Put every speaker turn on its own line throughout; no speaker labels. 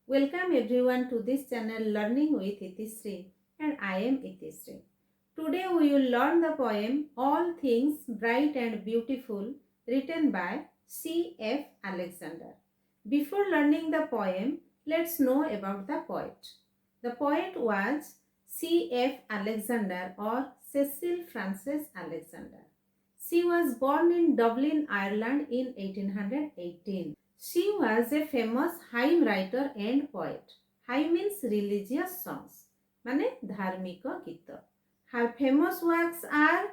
Welcome everyone to this channel Learning with Itisri, and I am Itisri. Today we will learn the poem All Things Bright and Beautiful written by C.F. Alexander. Before learning the poem, let's know about the poet. The poet was C.F. Alexander or Cecil Frances Alexander. She was born in Dublin, Ireland in 1818. She was a famous hymn writer and poet. Hymn means religious songs, mane dharmika gita. Her famous works are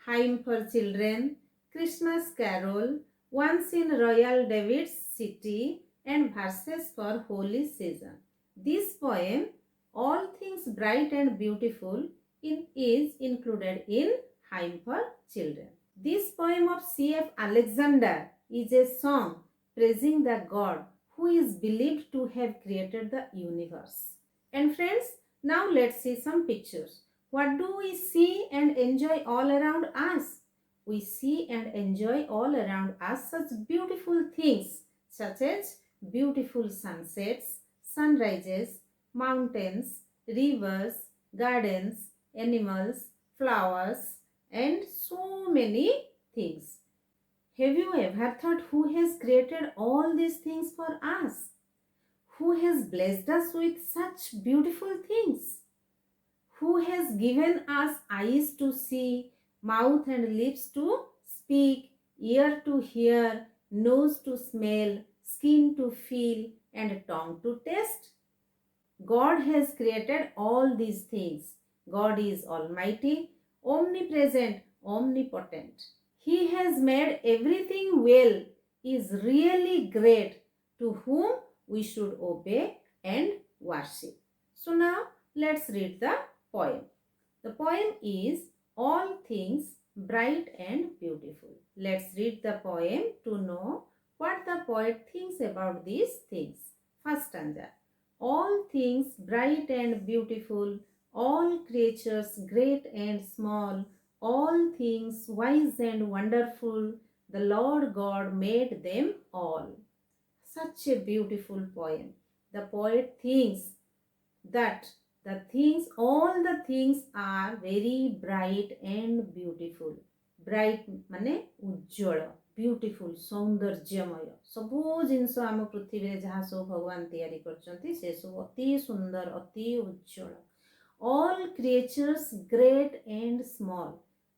Hymn for Children, Christmas Carol, Once in Royal David's City, and Verses for Holy Season. This poem, All Things Bright and Beautiful, is included in Hymn for Children. This poem of C.F. Alexander is a song praising the God who is believed to have created the universe. And friends, now let's see some pictures. What do we see and enjoy all around us? We see and enjoy all around us such beautiful things such as beautiful sunsets, sunrises, mountains, rivers, gardens, animals, flowers, and so many things. Have you ever thought who has created all these things for us? Who has blessed us with such beautiful things? Who has given us eyes to see, mouth and lips to speak, ear to hear, nose to smell, skin to feel, and tongue to taste? God has created all these things. God is almighty, omnipresent, omnipotent. He has made everything well, is really great, to whom we should obey and worship. So now let's read the poem. The poem is All Things Bright and Beautiful. Let's read the poem to know what the poet thinks about these things. First stanza. All things bright and beautiful, all creatures great and small, all things wise and wonderful, the Lord God made them all. Such a beautiful poem. The poet thinks that all the things are very bright and beautiful. Bright ମାନେ ଉଜ୍ଜଳ, beautiful, ସୌନ୍ଦର୍ଯ୍ୟମୟ. ସବୁ ଜିନିଷ ଆମ ପୃଥିବୀରେ ଯାହା ସବୁ ଭଗବାନ ତିଆରି କରିଛନ୍ତି ସେ ସବୁ ଅତି ସୁନ୍ଦର, ଅତି ଉଜ୍ଜଳ. All creatures great and small.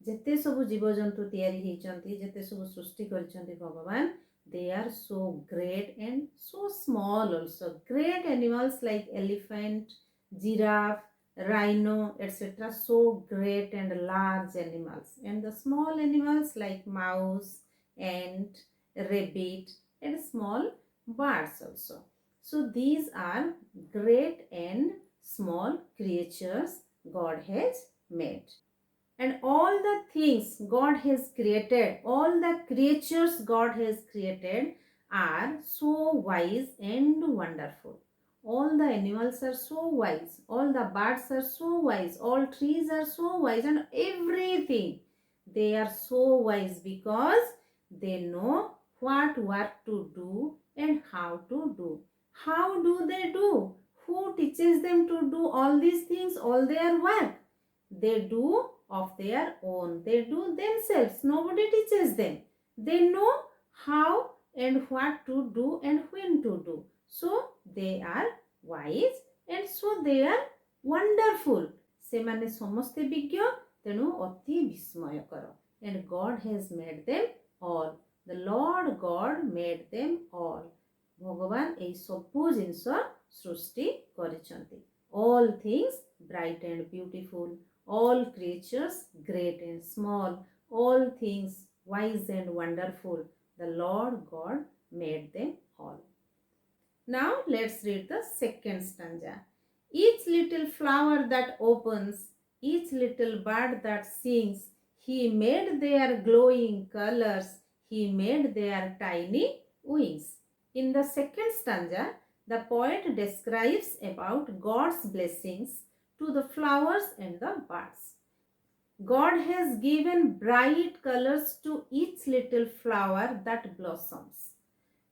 ଯେତେ ସବୁ ଜୀବଜନ୍ତୁ ତିଆରି ହେଇଛନ୍ତି, ଯେତେ ସବୁ ସୃଷ୍ଟି କରିଛନ୍ତି ଭଗବାନ, they are so great and so small also. Great animals like elephant, giraffe, rhino, etc. So great and large animals. And the small animals like mouse, ant, rabbit, and small birds also. So these are great and small creatures God has made. And all the things God has created, all the creatures God has created are so wise and wonderful. All the animals are so wise, all the birds are so wise, all trees are so wise, and everything. They are so wise because they know what work to do and how to do. How do they do? Who teaches them to do all these things, all their work? They do of their own. They do themselves. Nobody teaches them. They know how and what to do and when to do. So they are wise and so they are wonderful. ସେମାନେ ସମସ୍ତେ ବିଜ୍ଞ ତେଣୁ ଅତି ବିସ୍ମୟକର. And God has made them all. The Lord God made them all. ଭଗବାନ ଏଇ ସବୁ ଜିନିଷ ସୃଷ୍ଟି କରିଛନ୍ତି. All things bright and beautiful, all creatures great and small, all things wise and wonderful, the Lord God made them all. Now let's read the second stanza. Each little flower that opens, each little bird that sings, he made their glowing colors, he made their tiny wings. In the second stanza, the poet describes about God's blessings to the flowers and the birds. God has given bright colors to each little flower that blossoms.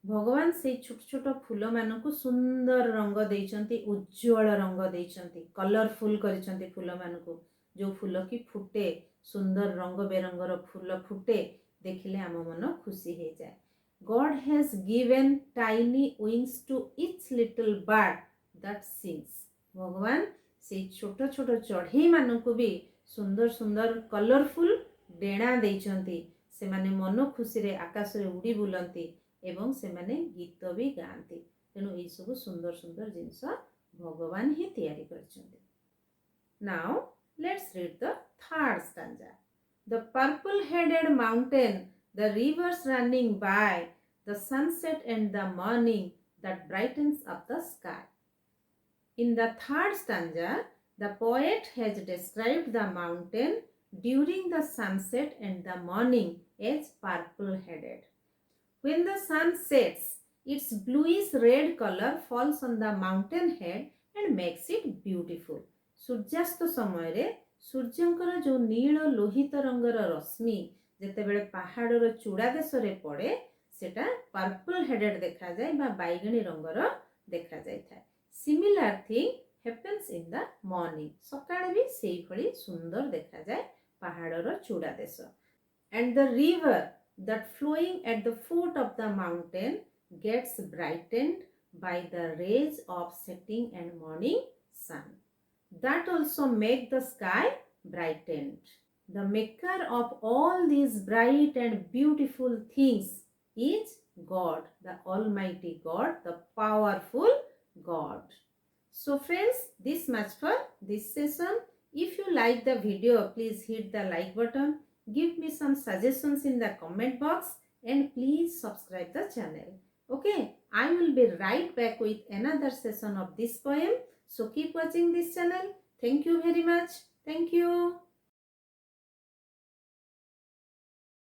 भगवान से छोट छोट फूल मानक सुंदर रंग देइचंती, उज्जवल रंग देइचंती, colourful करिचंती फूल मानक। जो फूल की फुटे सुंदर रंग बेरंगर फूल फुटे देखिले आम मन खुशी हो जाए। God has given tiny wings to each little bird that sings। भगवान से छोट छोट चढ़ई मानक भी सुंदर सुंदर कलरफुल डेणा देइचंती, से माने मन खुशी रे आकाश रे उड़ी बुलंती एवं से माने गीत भी गाती। तेणु ये सब सुंदर सुंदर जिनस भगवान ही तैयारी करछंती। Now let's read the third stanza. The purple headed mountain, the rivers running by, the sunset and the morning that brightens up the sky। In the third stanza, the poet has described the mountain during the sunset and the morning as purple headed। When the sun sets, its bluish red color falls on the mountain head and makes it beautiful। सूर्यास्त समय रे सूर्यंकर जो नील लोहित रंगर रश्मि जेतेबेले पहाड़र चूड़ा देश रे पड़े सेटा purple headed देखा जाए बा बैगणी रंगर देखा जाय थाए। Similar thing happens in the morning. सकाळे भी सेही भली सुंदर देखा जाए पहाड़र चूड़ा देश। And the river that flowing at the foot of the mountain gets brightened by the rays of setting and morning sun that also make the sky brightened। The maker of all these bright and beautiful things is God, the Almighty God, the powerful God। So friends, this much for this session। If you like the video, please hit the like button, give me some suggestions in the comment box, and please subscribe the channel। Okay, I will be right back with another session of this poem, so keep watching this channel। Thank you very much। Thank you।